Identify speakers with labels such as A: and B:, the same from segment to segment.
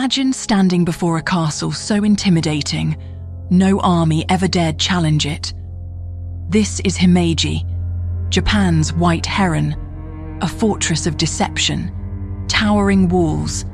A: Imagine standing before a castle so intimidating, no army ever dared challenge it. This is Himeji, Japan's White Heron, a fortress of deception, towering walls,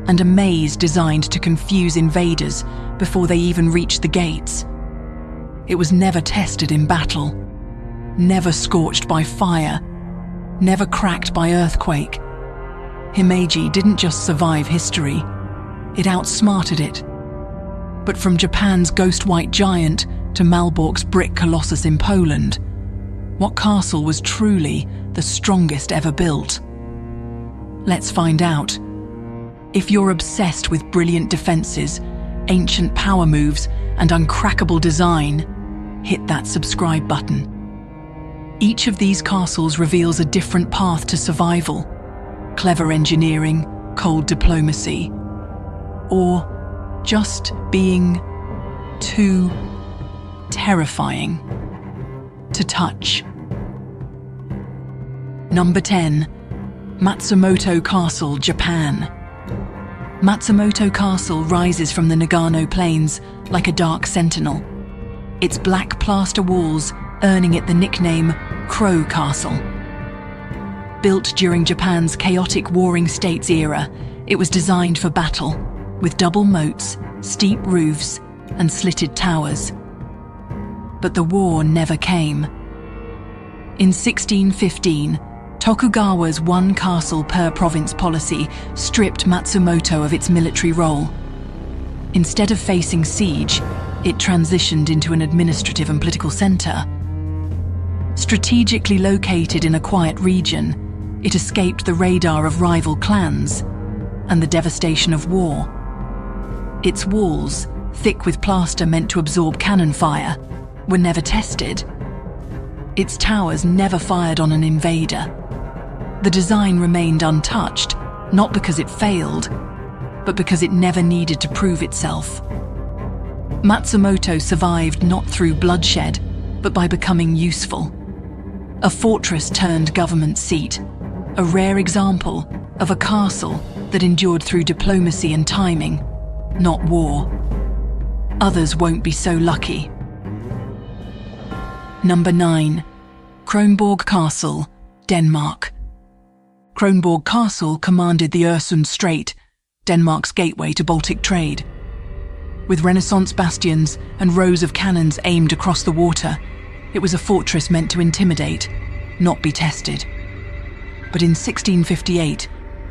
A: and a maze designed to confuse invaders before they even reach the gates. It was never tested in battle, never scorched by fire, never cracked by earthquake. Himeji didn't just survive history, it outsmarted it. But from Japan's ghost white giant to Malbork's brick colossus in Poland, what castle was truly the strongest ever built? Let's find out. If you're obsessed with brilliant defenses, ancient power moves, and uncrackable design, hit that subscribe button. Each of these castles reveals a different path to survival: clever engineering, cold diplomacy, or just being too terrifying to touch. Number 10. Matsumoto Castle, Japan. Matsumoto Castle rises from the Nagano Plains like a dark sentinel, its black plaster walls earning it the nickname Crow Castle. Built during Japan's chaotic Warring States era, it was designed for battle, with double moats, steep roofs, and slitted towers. But the war never came. In 1615, Tokugawa's one castle per province policy stripped Matsumoto of its military role. Instead of facing siege, it transitioned into an administrative and political center. Strategically located in a quiet region, it escaped the radar of rival clans and the devastation of war. Its walls, thick with plaster meant to absorb cannon fire, were never tested. Its towers never fired on an invader. The design remained untouched, not because it failed, but because it never needed to prove itself. Matsumoto survived not through bloodshed, but by becoming useful. A fortress turned government seat, a rare example of a castle that endured through diplomacy and timing, not war. Others won't be so lucky. Number 9. Cronborg Castle, Denmark. Cronborg Castle commanded the Øresund Strait, Denmark's gateway to Baltic trade. With Renaissance bastions and rows of cannons aimed across the water, it was a fortress meant to intimidate, not be tested. But in 1658,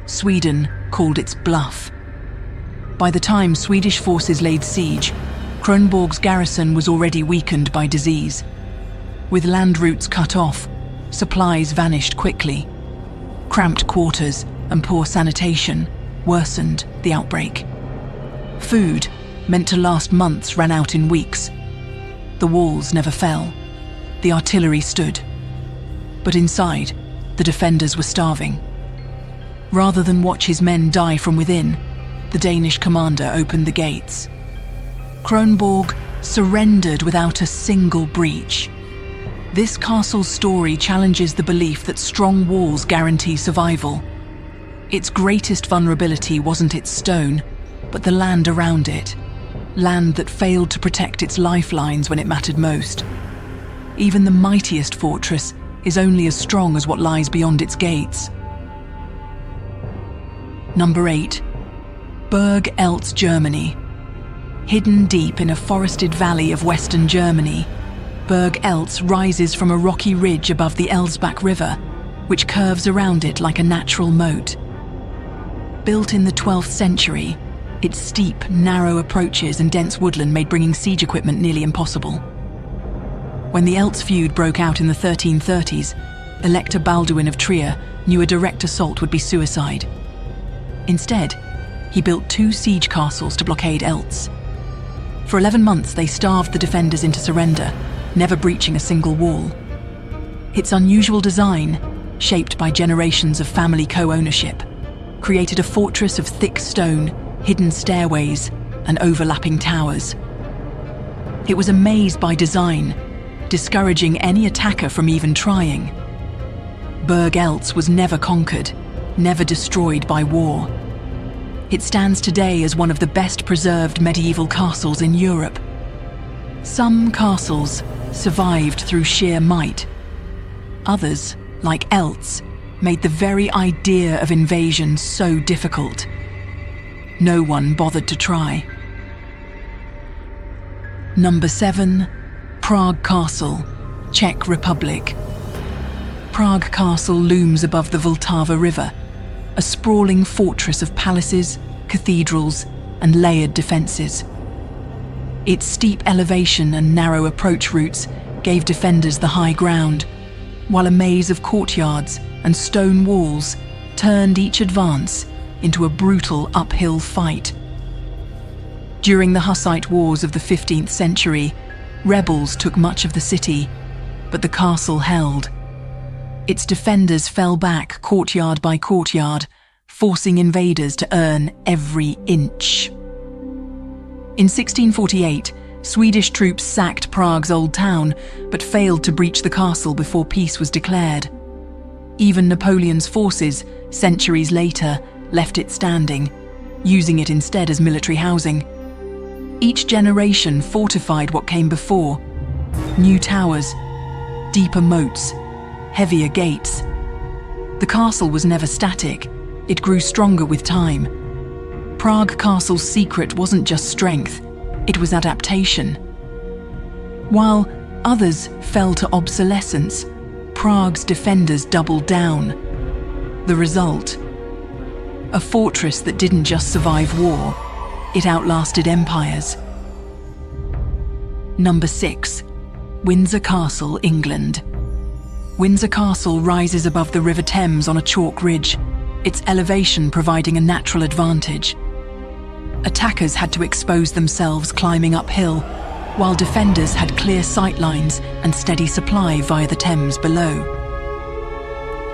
A: Sweden called its bluff. By the time Swedish forces laid siege, Cronborg's garrison was already weakened by disease. With land routes cut off, supplies vanished quickly. Cramped quarters and poor sanitation worsened the outbreak. Food, meant to last months, ran out in weeks. The walls never fell. The artillery stood. But inside, the defenders were starving. Rather than watch his men die from within, the Danish commander opened the gates. Cronborg surrendered without a single breach. This castle's story challenges the belief that strong walls guarantee survival. Its greatest vulnerability wasn't its stone, but the land around it. Land that failed to protect its lifelines when it mattered most. Even the mightiest fortress is only as strong as what lies beyond its gates. Number 8. Berg Elt Germany. Hidden deep in a forested valley of western Germany, Berg Elt rises from a rocky ridge above the Elsbach River, which curves around it like a natural moat. Built in the 12th century, its steep, narrow approaches and dense woodland made bringing siege equipment nearly impossible. When the Elt's feud broke out in the 1330s, Elector Balduin of Trier knew a direct assault would be suicide. Instead, he built 2 siege castles to blockade Elts. For 11 months they starved the defenders into surrender, never breaching a single wall. Its unusual design, shaped by generations of family co-ownership, created a fortress of thick stone, hidden stairways, and overlapping towers. It was a maze by design, discouraging any attacker from even trying. Berg Elt was never conquered, never destroyed by war. It stands today as one of the best preserved medieval castles in Europe. Some castles survived through sheer might. Others, like Elt's, made the very idea of invasion so difficult. No one bothered to try. Number 7. Prague Castle, Czech Republic. Prague Castle looms above the Vltava River, a sprawling fortress of palaces, cathedrals, and layered defences. Its steep elevation and narrow approach routes gave defenders the high ground, while a maze of courtyards and stone walls turned each advance into a brutal uphill fight. During the Hussite Wars of the 15th century, rebels took much of the city, but the castle held. Its defenders fell back courtyard by courtyard, forcing invaders to earn every inch. In 1648, Swedish troops sacked Prague's old town, but failed to breach the castle before peace was declared. Even Napoleon's forces, centuries later, left it standing, using it instead as military housing. Each generation fortified what came before: new towers, deeper moats, heavier gates. The castle was never static, it grew stronger with time. Prague Castle's secret wasn't just strength, it was adaptation. While others fell to obsolescence, Prague's defenders doubled down. The result? A fortress that didn't just survive war, it outlasted empires. Number 6. Windsor Castle, England. Windsor Castle rises above the River Thames on a chalk ridge, its elevation providing a natural advantage. Attackers had to expose themselves climbing uphill, while defenders had clear sightlines and steady supply via the Thames below.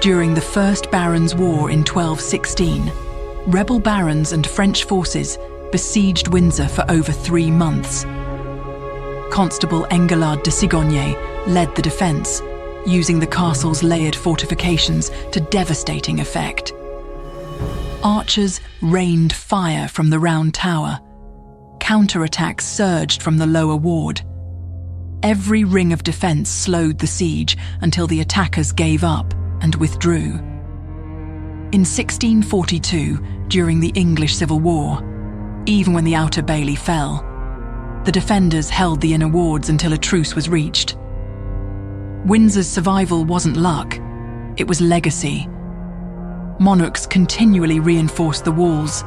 A: During the First Barons' War in 1216, rebel barons and French forces besieged Windsor for over 3 months. Constable Engelard de Sigogné led the defence, using the castle's layered fortifications to devastating effect. Archers rained fire from the round tower. Counterattacks surged from the lower ward. Every ring of defence slowed the siege until the attackers gave up and withdrew. In 1642, during the English Civil War, even when the outer bailey fell, the defenders held the inner wards until a truce was reached. Windsor's survival wasn't luck, it was legacy. Monarchs continually reinforced the walls,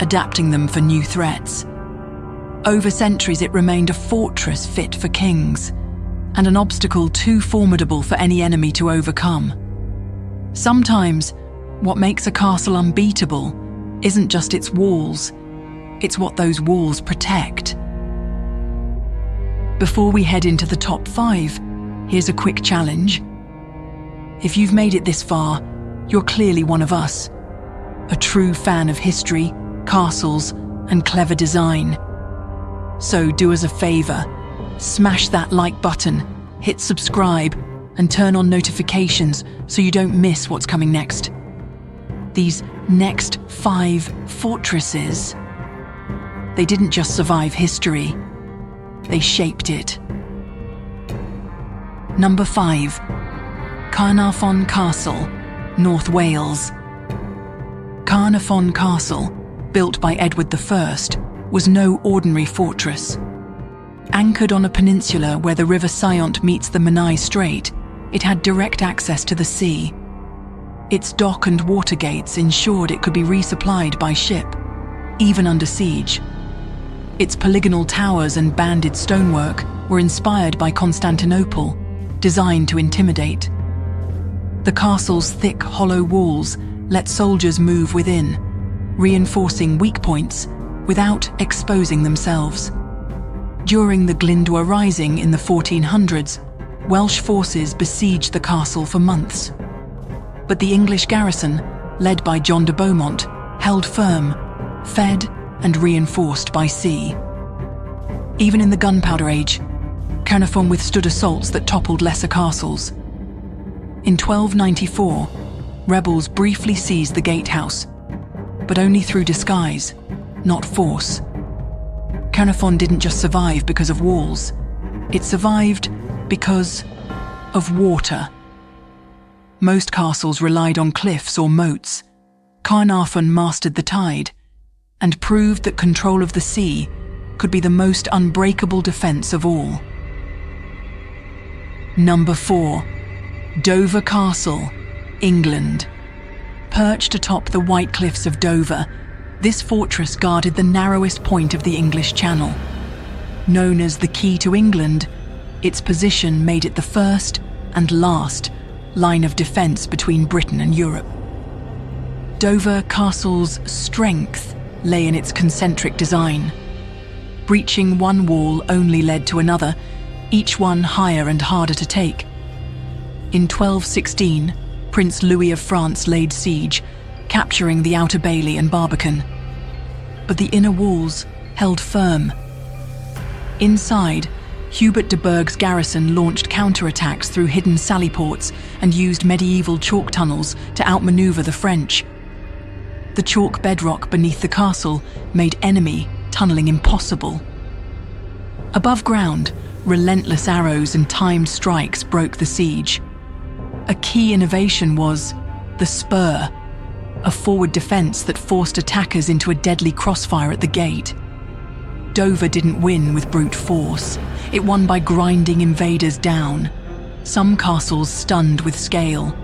A: adapting them for new threats. Over centuries it remained a fortress fit for kings, and an obstacle too formidable for any enemy to overcome. Sometimes, what makes a castle unbeatable isn't just its walls, it's what those walls protect. Before we head into the top 5, here's a quick challenge. If you've made it this far, you're clearly one of us. A true fan of history, castles, and clever design. So do us a favour, smash that like button, hit subscribe, and turn on notifications so you don't miss what's coming next. These next 5 fortresses, they didn't just survive history, they shaped it. Number 5. Carnafon Castle, North Wales. Carnafon Castle, built by Edward I, was no ordinary fortress. Anchored on a peninsula where the River Sayont meets the Menai Strait, it had direct access to the sea. Its dock and water gates ensured it could be resupplied by ship, even under siege. Its polygonal towers and banded stonework were inspired by Constantinople, designed to intimidate. The castle's thick, hollow walls let soldiers move within, reinforcing weak points without exposing themselves. During the Glyndwr Rising in the 1400s, Welsh forces besieged the castle for months. But the English garrison, led by John de Beaumont, held firm, fed and reinforced by sea. Even in the Gunpowder Age, Carnafon withstood assaults that toppled lesser castles. In 1294, rebels briefly seized the gatehouse. but only through disguise, not force. Carnafon didn't just survive because of walls. It survived because of water. Most castles relied on cliffs or moats. Carnarfon mastered the tide and proved that control of the sea could be the most unbreakable defense of all. Number 4. Dover Castle, England. Perched atop the white cliffs of Dover, this fortress guarded the narrowest point of the English Channel. Known as the Key to England, its position made it the first and last line of defense between Britain and Europe. Dover Castle's strength lay in its concentric design. Breaching one wall only led to another, each one higher and harder to take. In 1216, Prince Louis of France laid siege, capturing the outer bailey and barbican. But the inner walls held firm. Inside, Hubert de Burgh's garrison launched counterattacks through hidden sally ports and used medieval chalk tunnels to outmaneuver the French. The chalk bedrock beneath the castle made enemy tunneling impossible. Above ground, relentless arrows and timed strikes broke the siege. A key innovation was the spur, a forward defense that forced attackers into a deadly crossfire at the gate. Dover didn't win with brute force. It won by grinding invaders down. Some castles stunned with scale.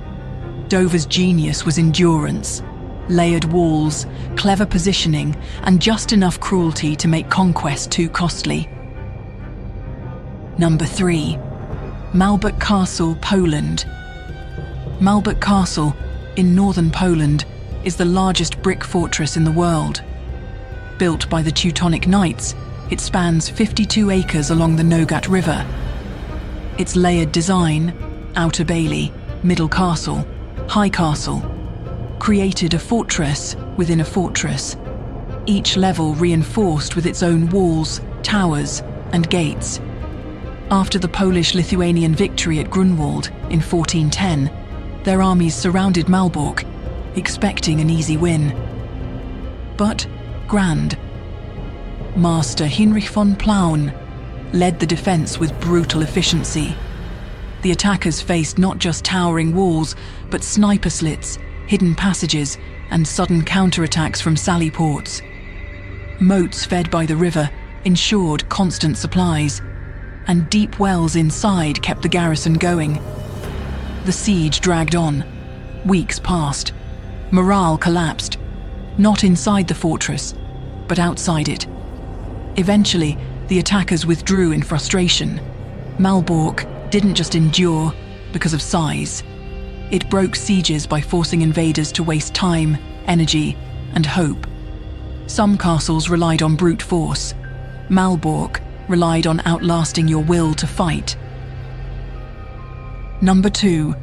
A: Dover's genius was endurance, layered walls, clever positioning, and just enough cruelty to make conquest too costly. Number 3. Malbork Castle, Poland. Malbork Castle, in northern Poland, is the largest brick fortress in the world. Built by the Teutonic Knights, it spans 52 acres along the Nogat River. Its layered design, outer bailey, middle castle, high castle, created a fortress within a fortress, each level reinforced with its own walls, towers, and gates. After the Polish-Lithuanian victory at Grunwald in 1410, their armies surrounded Malbork, expecting an easy win. But grand. Master Heinrich von Plauen led the defense with brutal efficiency. The attackers faced not just towering walls, but sniper slits, hidden passages, and sudden counterattacks from sally ports. Moats fed by the river ensured constant supplies, and deep wells inside kept the garrison going. The siege dragged on. Weeks passed. Morale collapsed, not inside the fortress, but outside it. Eventually, the attackers withdrew in frustration. Malbork didn't just endure because of size. It broke sieges by forcing invaders to waste time, energy, and hope. Some castles relied on brute force. Malbork relied on outlasting your will to fight. Number 2.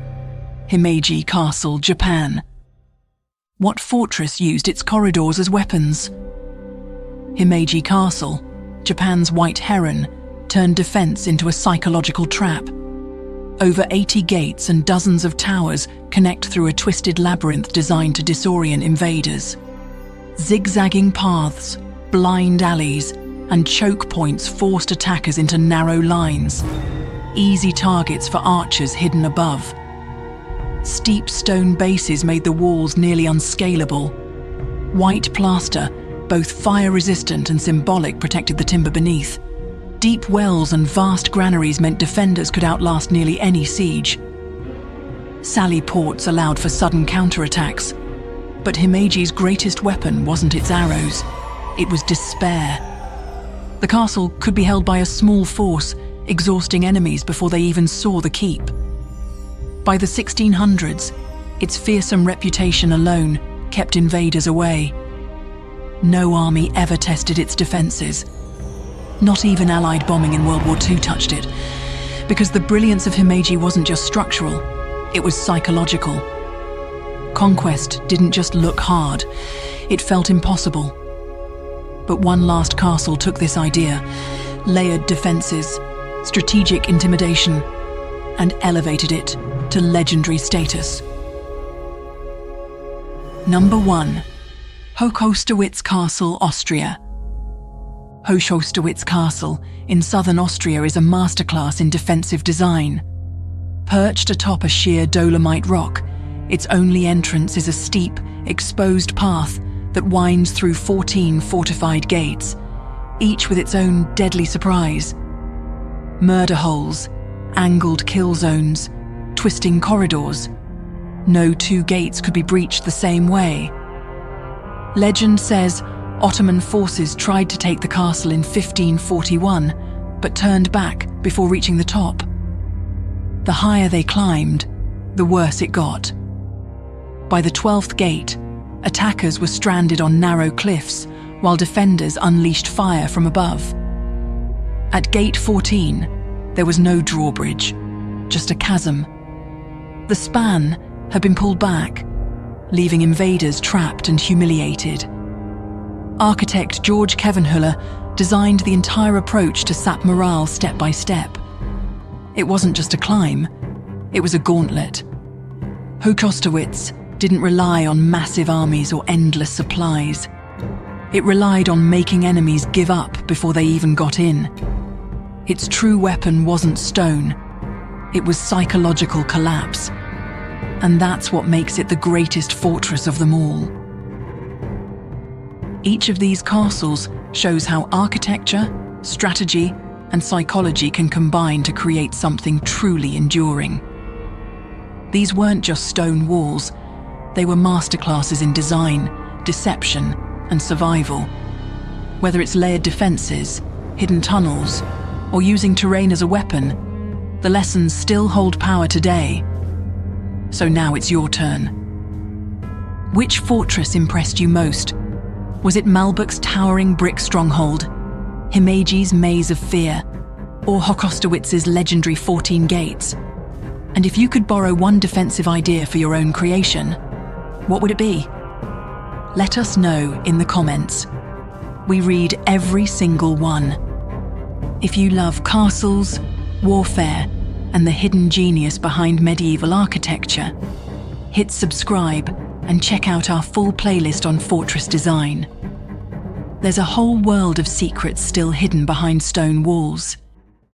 A: Himeji Castle, Japan. What fortress used its corridors as weapons? Himeji Castle, Japan's white heron, turned defense into a psychological trap. Over 80 gates and dozens of towers connect through a twisted labyrinth designed to disorient invaders. Zigzagging paths, blind alleys, and choke points forced attackers into narrow lines, easy targets for archers hidden above. Steep stone bases made the walls nearly unscalable. White plaster, both fire-resistant and symbolic, protected the timber beneath. Deep wells and vast granaries meant defenders could outlast nearly any siege. Sally ports allowed for sudden counterattacks, but Himeji's greatest weapon wasn't its arrows, it was despair. The castle could be held by a small force, exhausting enemies before they even saw the keep. By the 1600s, its fearsome reputation alone kept invaders away. No army ever tested its defenses. Not even Allied bombing in World War II touched it, because the brilliance of Himeji wasn't just structural, it was psychological. Conquest didn't just look hard, it felt impossible. But one last castle took this idea, layered defenses, strategic intimidation, and elevated it to legendary status. Number 1. Hochosterwitz Castle, Austria. Hochosterwitz Castle in southern Austria is a masterclass in defensive design. Perched atop a sheer dolomite rock, its only entrance is a steep, exposed path that winds through 14 fortified gates, each with its own deadly surprise. Murder holes, angled kill zones, twisting corridors. No two gates could be breached the same way. Legend says Ottoman forces tried to take the castle in 1541, but turned back before reaching the top. The higher they climbed, the worse it got. By the 12th gate, attackers were stranded on narrow cliffs, while defenders unleashed fire from above. At Gate 14, there was no drawbridge, just a chasm. The span had been pulled back, leaving invaders trapped and humiliated. Architect George Kevenhuller designed the entire approach to sap morale step by step. It wasn't just a climb, it was a gauntlet. Hochosterwitz didn't rely on massive armies or endless supplies. It relied on making enemies give up before they even got in. Its true weapon wasn't stone, it was psychological collapse. And that's what makes it the greatest fortress of them all. Each of these castles shows how architecture, strategy, and psychology can combine to create something truly enduring. These weren't just stone walls, they were masterclasses in design, deception, and survival. Whether it's layered defenses, hidden tunnels, or using terrain as a weapon, the lessons still hold power today. So now it's your turn. Which fortress impressed you most? Was it Malbork's towering brick stronghold, Himeji's maze of fear, or Hochosterwitz's legendary 14 gates? And if you could borrow one defensive idea for your own creation, what would it be? Let us know in the comments. We read every single one. If you love castles, warfare, and the hidden genius behind medieval architecture, hit subscribe and check out our full playlist on fortress design. There's a whole world of secrets still hidden behind stone walls.